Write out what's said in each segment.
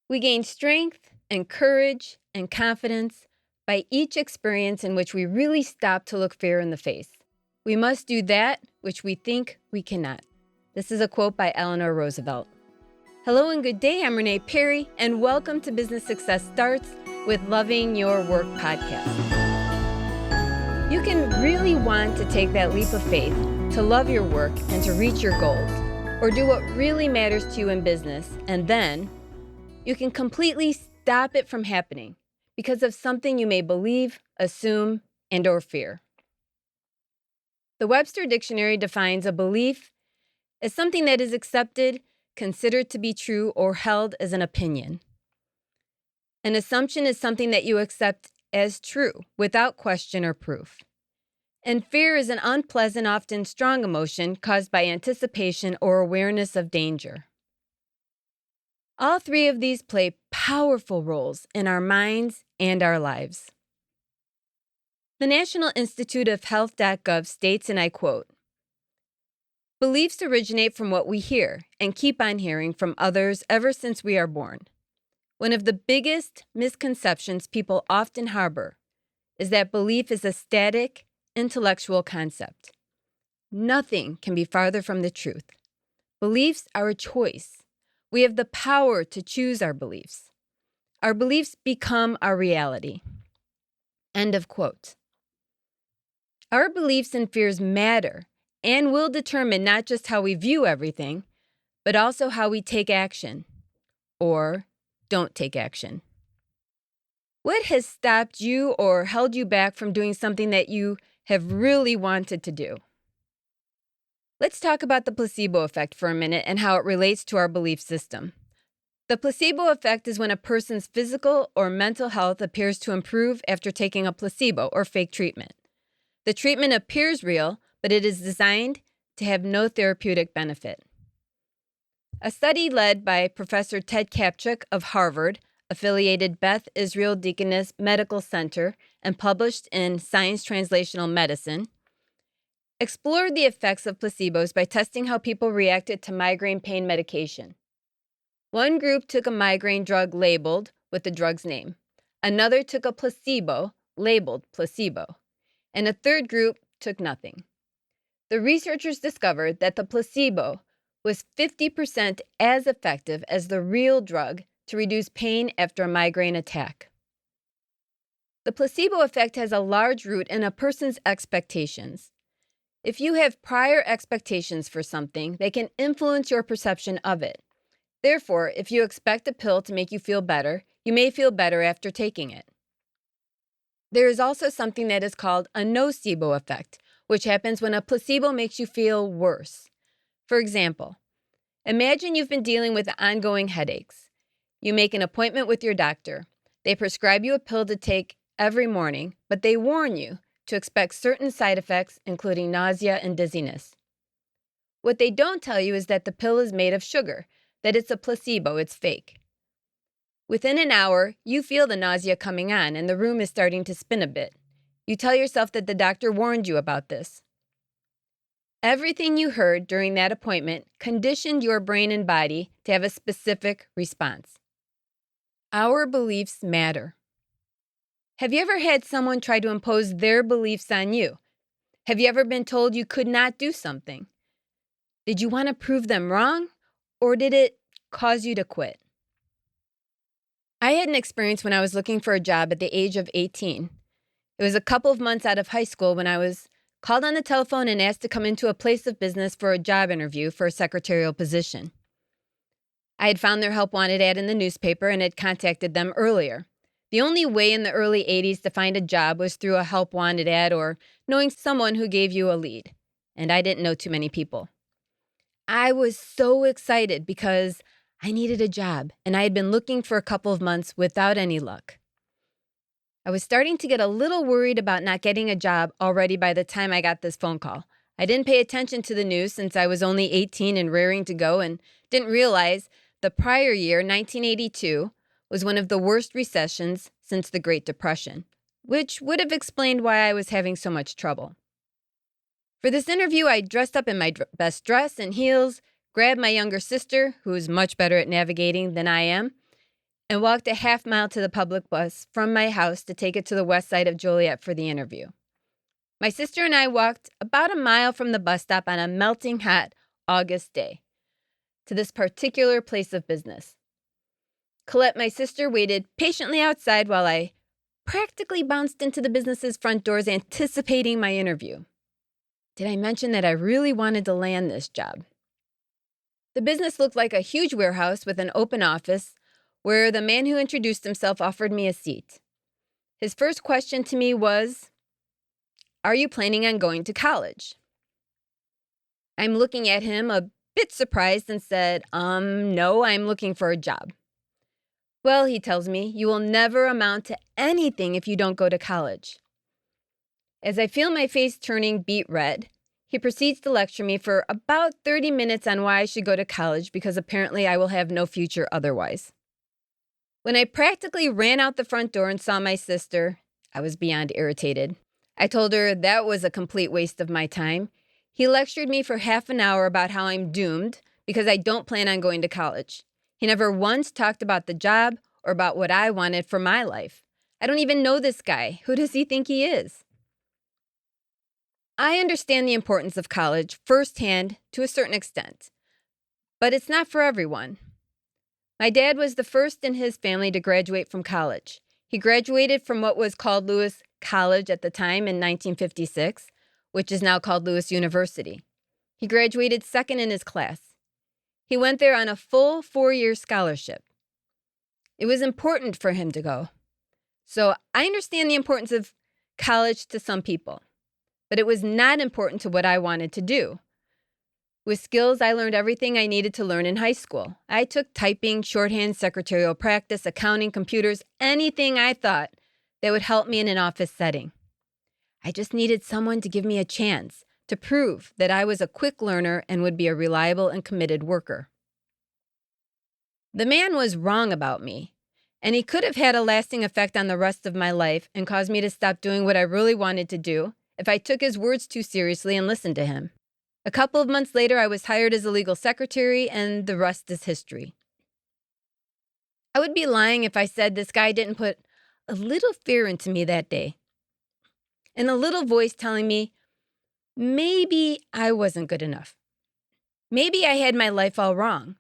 We gain strength and courage and confidence by each experience in which we really stop to look fear in the face. We must do that which we think we cannot. This is a quote by Eleanor Roosevelt. Hello and good day. I'm Renee Perry, and welcome to Business Success Starts with Loving Your Work podcast. You can really want to take that leap of faith to love your work and to reach your goals, or do what really matters to you in business, and then you can completely stop it from happening because of something you may believe, assume, and or fear. The Webster Dictionary defines a belief as something that is accepted, considered to be true, or held as an opinion. An assumption is something that you accept as true without question or proof. And fear is an unpleasant, often strong emotion caused by anticipation or awareness of danger. All three of these play powerful roles in our minds and our lives. The National Institute of Health.gov states, and I quote, "Beliefs originate from what we hear and keep on hearing from others ever since we are born. One of the biggest misconceptions people often harbor is that belief is a static, intellectual concept. Nothing can be farther from the truth. Beliefs are a choice. We have the power to choose our beliefs. Our beliefs become our reality." End of quote. Our beliefs and fears matter and will determine not just how we view everything, but also how we take action or don't take action. What has stopped you or held you back from doing something that you have really wanted to do? Let's talk about the placebo effect for a minute and how it relates to our belief system. The placebo effect is when a person's physical or mental health appears to improve after taking a placebo or fake treatment. The treatment appears real, but it is designed to have no therapeutic benefit. A study led by Professor Ted Kaptchuk of Harvard, affiliated Beth Israel Deaconess Medical Center, and published in Science Translational Medicine, explored the effects of placebos by testing how people reacted to migraine pain medication. One group took a migraine drug labeled with the drug's name. Another took a placebo labeled placebo. And a third group took nothing. The researchers discovered that the placebo was 50% as effective as the real drug to reduce pain after a migraine attack. The placebo effect has a large root in a person's expectations. If you have prior expectations for something, they can influence your perception of it. Therefore, if you expect a pill to make you feel better, you may feel better after taking it. There is also something that is called a nocebo effect, which happens when a placebo makes you feel worse. For example, imagine you've been dealing with ongoing headaches. You make an appointment with your doctor. They prescribe you a pill to take every morning, but they warn you to expect certain side effects, including nausea and dizziness. What they don't tell you is that the pill is made of sugar, that it's a placebo, it's fake. Within an hour, you feel the nausea coming on and the room is starting to spin a bit. You tell yourself that the doctor warned you about this. Everything you heard during that appointment conditioned your brain and body to have a specific response. Our beliefs matter. Have you ever had someone try to impose their beliefs on you? Have you ever been told you could not do something? Did you want to prove them wrong, or did it cause you to quit? I had an experience when I was looking for a job at the age of 18. It was a couple of months out of high school when I was called on the telephone and asked to come into a place of business for a job interview for a secretarial position. I had found their help wanted ad in the newspaper and had contacted them earlier. The only way in the early 80s to find a job was through a help wanted ad or knowing someone who gave you a lead. And I didn't know too many people. I was so excited because I needed a job and I had been looking for a couple of months without any luck. I was starting to get a little worried about not getting a job already by the time I got this phone call. I didn't pay attention to the news since I was only 18 and raring to go and didn't realize the prior year, 1982, was one of the worst recessions since the Great Depression, which would have explained why I was having so much trouble. For this interview, I dressed up in my best dress and heels, grabbed my younger sister, who is much better at navigating than I am, and walked a half mile to the public bus from my house to take it to the west side of Joliet for the interview. My sister and I walked about a mile from the bus stop on a melting hot August day to this particular place of business. Colette, my sister, waited patiently outside while I practically bounced into the business's front doors anticipating my interview. Did I mention that I really wanted to land this job? The business looked like a huge warehouse with an open office where the man who introduced himself offered me a seat. His first question to me was, "Are you planning on going to college?" I'm looking at him a bit surprised and said, no, I'm looking for a job. "Well," he tells me, "you will never amount to anything if you don't go to college." As I feel my face turning beet red, he proceeds to lecture me for about 30 minutes on why I should go to college because apparently I will have no future otherwise. When I practically ran out the front door and saw my sister, I was beyond irritated. I told her that was a complete waste of my time. He lectured me for half an hour about how I'm doomed because I don't plan on going to college. He never once talked about the job or about what I wanted for my life. I don't even know this guy. Who does he think he is? I understand the importance of college firsthand to a certain extent, but it's not for everyone. My dad was the first in his family to graduate from college. He graduated from what was called Lewis College at the time in 1956, which is now called Lewis University. He graduated second in his class. He went there on a full 4-year scholarship. It was important for him to go. So I understand the importance of college to some people, but it was not important to what I wanted to do. With skills, I learned everything I needed to learn in high school. I took typing, shorthand, secretarial practice, accounting, computers, anything I thought that would help me in an office setting. I just needed someone to give me a chance to prove that I was a quick learner and would be a reliable and committed worker. The man was wrong about me, and he could have had a lasting effect on the rest of my life and caused me to stop doing what I really wanted to do if I took his words too seriously and listened to him. A couple of months later, I was hired as a legal secretary, and the rest is history. I would be lying if I said this guy didn't put a little fear into me that day, and a little voice telling me maybe I wasn't good enough. Maybe I had my life all wrong.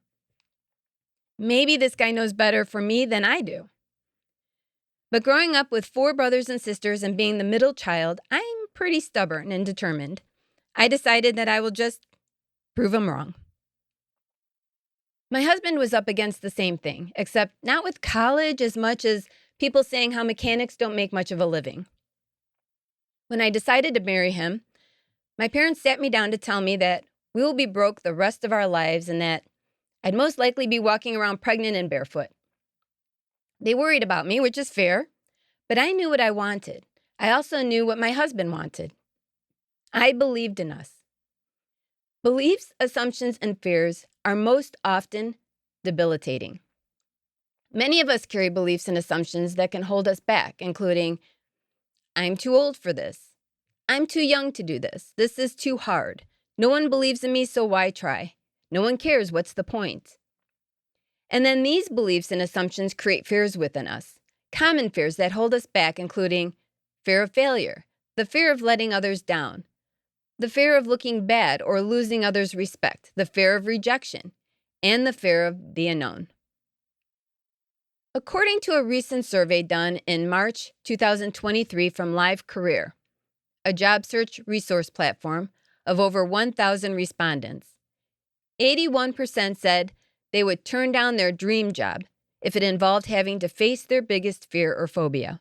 Maybe this guy knows better for me than I do. But growing up with 4 brothers and sisters and being the middle child, I'm pretty stubborn and determined. I decided that I will just prove him wrong. My husband was up against the same thing, except not with college as much as people saying how mechanics don't make much of a living. When I decided to marry him, my parents sat me down to tell me that we will be broke the rest of our lives and that I'd most likely be walking around pregnant and barefoot. They worried about me, which is fair, but I knew what I wanted. I also knew what my husband wanted. I believed in us. Beliefs, assumptions, and fears are most often debilitating. Many of us carry beliefs and assumptions that can hold us back, including, I'm too old for this. I'm too young to do this. This is too hard. No one believes in me, so why try? No one cares. What's the point? And then these beliefs and assumptions create fears within us. Common fears that hold us back, including fear of failure, the fear of letting others down, the fear of looking bad or losing others' respect, the fear of rejection, and the fear of the unknown. According to a recent survey done in March 2023 from Live Career, a job search resource platform of over 1,000 respondents, 81% said they would turn down their dream job if it involved having to face their biggest fear or phobia.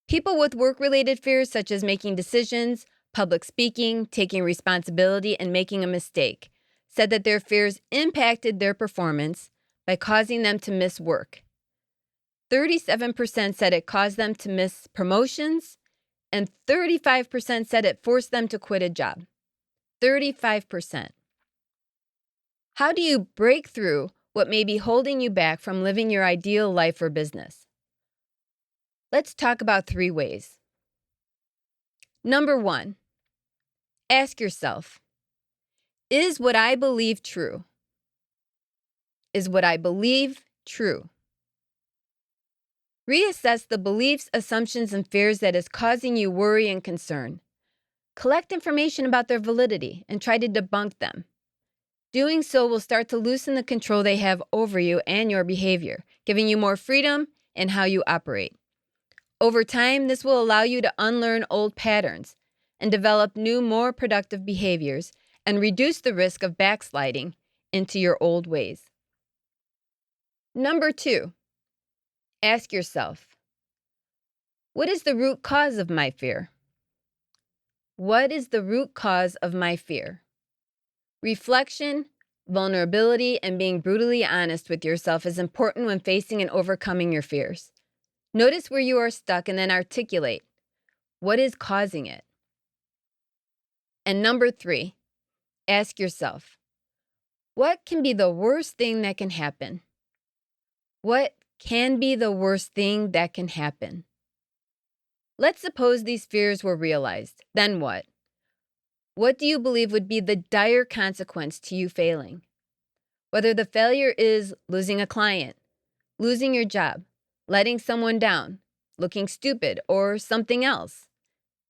People with work-related fears such as making decisions, public speaking, taking responsibility, and making a mistake said that their fears impacted their performance by causing them to miss work. 37% said it caused them to miss promotions, and 35% said it forced them to quit a job. 35%. How do you break through what may be holding you back from living your ideal life or business? Let's talk about 3 ways. Number 1, ask yourself, is what I believe true? Is what I believe true. Reassess the beliefs, assumptions, and fears that is causing you worry and concern. Collect information about their validity and try to debunk them. Doing so will start to loosen the control they have over you and your behavior, giving you more freedom in how you operate. Over time, this will allow you to unlearn old patterns and develop new, more productive behaviors and reduce the risk of backsliding into your old ways. Number 2, ask yourself, what is the root cause of my fear? What is the root cause of my fear? Reflection, vulnerability, and being brutally honest with yourself is important when facing and overcoming your fears. Notice where you are stuck and then articulate what is causing it. And number 3, ask yourself, what can be the worst thing that can happen? What can be the worst thing that can happen? Let's suppose these fears were realized. Then what? What do you believe would be the dire consequence to you failing? Whether the failure is losing a client, losing your job, letting someone down, looking stupid, or something else.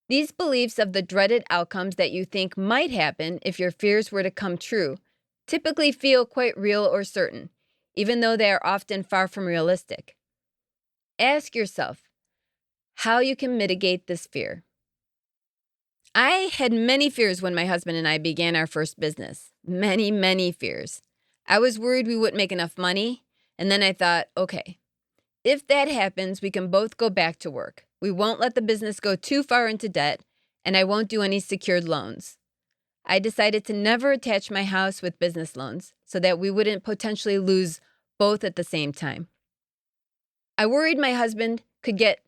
These beliefs of the dreaded outcomes that you think might happen if your fears were to come true typically feel quite real or certain, even though they are often far from realistic. Ask yourself how you can mitigate this fear. I had many fears when my husband and I began our first business. Many fears. I was worried we wouldn't make enough money, and then I thought, okay, if that happens, we can both go back to work. We won't let the business go too far into debt, and I won't do any secured loans. I decided to never attach my house with business loans so that we wouldn't potentially lose both at the same time. I worried my husband could get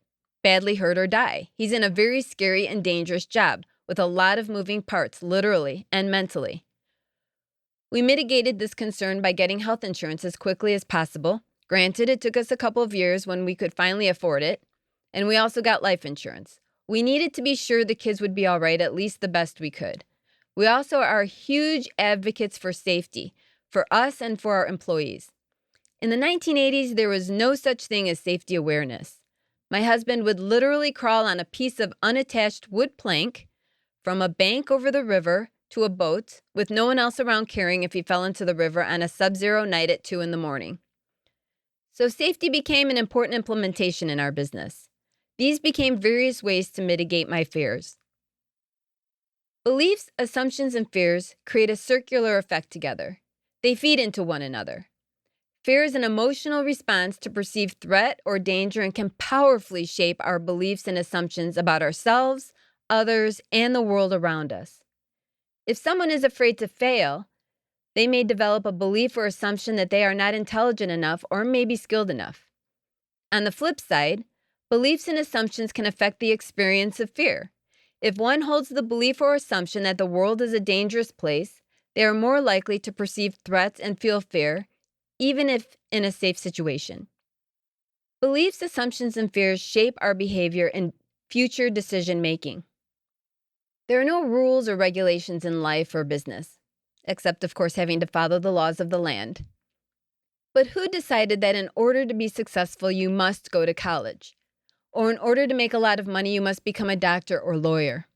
badly hurt or die. He's in a very scary and dangerous job with a lot of moving parts, literally and mentally. We mitigated this concern by getting health insurance as quickly as possible. Granted, it took us a couple of years when we could finally afford it, and we also got life insurance. We needed to be sure the kids would be all right, at least the best we could. We also are huge advocates for safety, for us and for our employees. In the 1980s, there was no such thing as safety awareness. My husband would literally crawl on a piece of unattached wood plank from a bank over the river to a boat with no one else around caring if he fell into the river on a sub-zero night at 2 a.m. So safety became an important implementation in our business. These became various ways to mitigate my fears. Beliefs, assumptions, and fears create a circular effect together. They feed into one another. Fear is an emotional response to perceived threat or danger and can powerfully shape our beliefs and assumptions about ourselves, others, and the world around us. If someone is afraid to fail, they may develop a belief or assumption that they are not intelligent enough or maybe skilled enough. On the flip side, beliefs and assumptions can affect the experience of fear. If one holds the belief or assumption that the world is a dangerous place, they are more likely to perceive threats and feel fear, even if in a safe situation. Beliefs, assumptions, and fears shape our behavior and future decision-making. There are no rules or regulations in life or business, except, of course, having to follow the laws of the land. But who decided that in order to be successful, you must go to college? Or in order to make a lot of money, you must become a doctor or lawyer?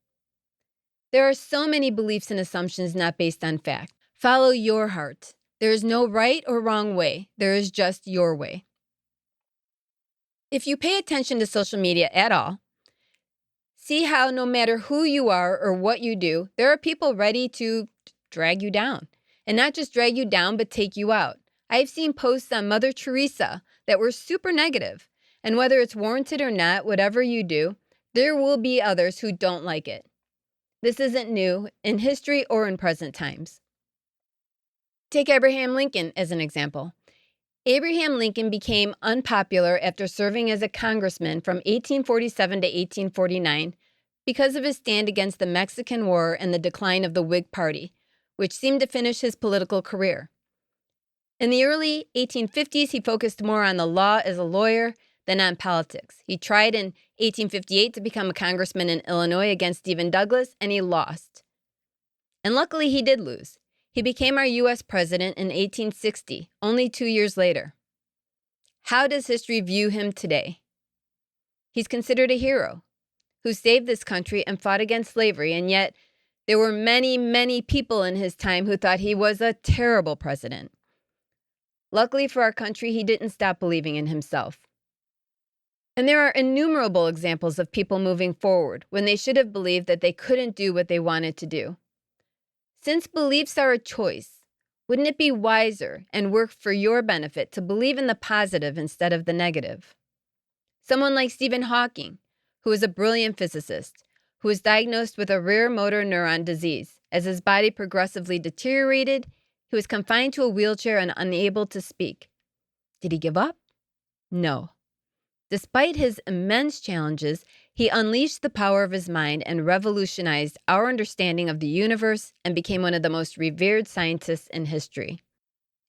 There are so many beliefs and assumptions not based on fact. Follow your heart. There is no right or wrong way. There is just your way. If you pay attention to social media at all, see how no matter who you are or what you do, there are people ready to drag you down. And not just drag you down, but take you out. I've seen posts on Mother Teresa that were super negative. And whether it's warranted or not, whatever you do, there will be others who don't like it. This isn't new in history or in present times. Take Abraham Lincoln as an example. Abraham Lincoln became unpopular after serving as a congressman from 1847 to 1849 because of his stand against the Mexican War and the decline of the Whig Party, which seemed to finish his political career. In the early 1850s, he focused more on the law as a lawyer than on politics. He tried in 1858 to become a congressman in Illinois against Stephen Douglas, and he lost. And luckily, he did lose. He became our U.S. president in 1860, only 2 years later. How does history view him today? He's considered a hero who saved this country and fought against slavery, and yet there were many, many people in his time who thought he was a terrible president. Luckily for our country, he didn't stop believing in himself. And there are innumerable examples of people moving forward when they should have believed that they couldn't do what they wanted to do. Since beliefs are a choice, wouldn't it be wiser and work for your benefit to believe in the positive instead of the negative? Someone like Stephen Hawking, who was a brilliant physicist, who was diagnosed with a rare motor neuron disease. As his body progressively deteriorated, he was confined to a wheelchair and unable to speak. Did he give up? No. Despite his immense challenges, he unleashed the power of his mind and revolutionized our understanding of the universe and became one of the most revered scientists in history.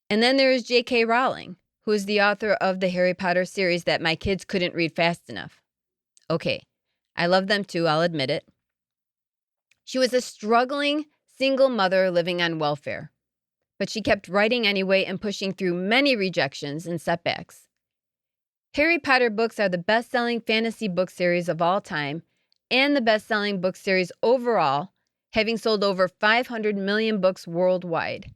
And then there is J.K. Rowling, who is the author of the Harry Potter series that my kids couldn't read fast enough. Okay, I love them too, I'll admit it. She was a struggling single mother living on welfare, but she kept writing anyway and pushing through many rejections and setbacks. Harry Potter books are the best-selling fantasy book series of all time and the best-selling book series overall, having sold over 500 million books worldwide.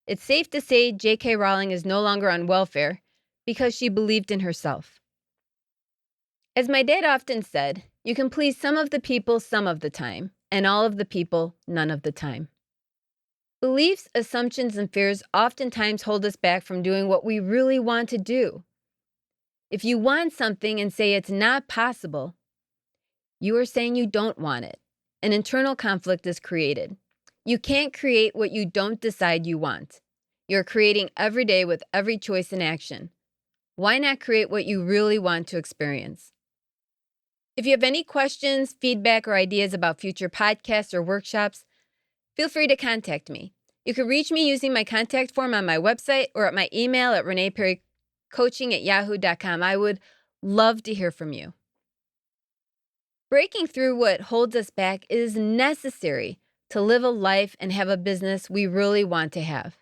It's safe to say J.K. Rowling is no longer on welfare because she believed in herself. As my dad often said, you can please some of the people some of the time, and all of the people none of the time. Beliefs, assumptions, and fears oftentimes hold us back from doing what we really want to do. If you want something and say it's not possible, you are saying you don't want it. An internal conflict is created. You can't create what you don't decide you want. You're creating every day with every choice and action. Why not create what you really want to experience? If you have any questions, feedback, or ideas about future podcasts or workshops, feel free to contact me. You can reach me using my contact form on my website or at my email at reneeperrycoaching@yahoo.com. I would love to hear from you. Breaking through what holds us back is necessary to live a life and have a business we really want to have.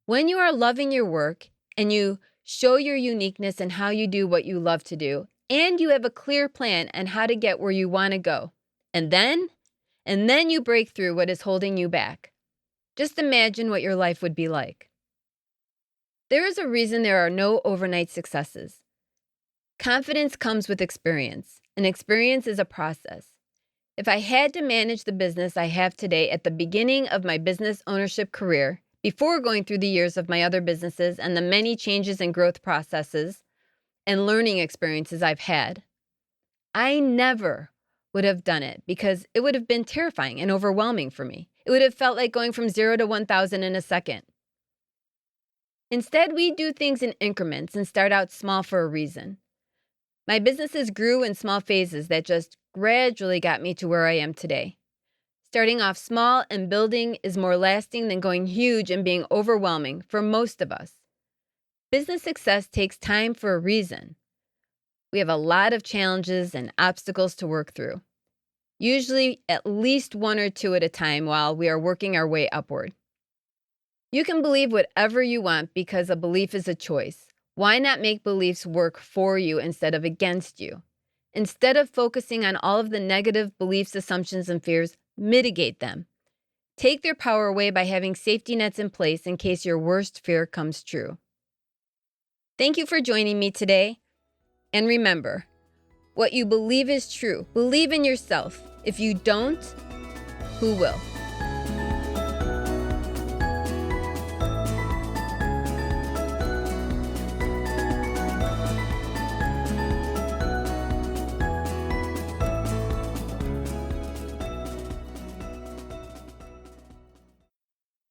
When you are loving your work and you show your uniqueness in how you do what you love to do, and you have a clear plan on how to get where you want to go, and then you break through what is holding you back. Just imagine what your life would be like. There is a reason there are no overnight successes. Confidence comes with experience, and experience is a process. If I had to manage the business I have today at the beginning of my business ownership career, before going through the years of my other businesses and the many changes and growth processes and learning experiences I've had, I never would have done it because it would have been terrifying and overwhelming for me. It would have felt like going from 0 to 1,000 in a second. Instead, we do things in increments and start out small for a reason. My businesses grew in small phases that just gradually got me to where I am today. Starting off small and building is more lasting than going huge and being overwhelming for most of us. Business success takes time for a reason. We have a lot of challenges and obstacles to work through, usually at least one or two at a time while we are working our way upward. You can believe whatever you want because a belief is a choice. Why not make beliefs work for you instead of against you? Instead of focusing on all of the negative beliefs, assumptions, and fears, mitigate them. Take their power away by having safety nets in place in case your worst fear comes true. Thank you for joining me today. And remember, what you believe is true. Believe in yourself. If you don't, who will?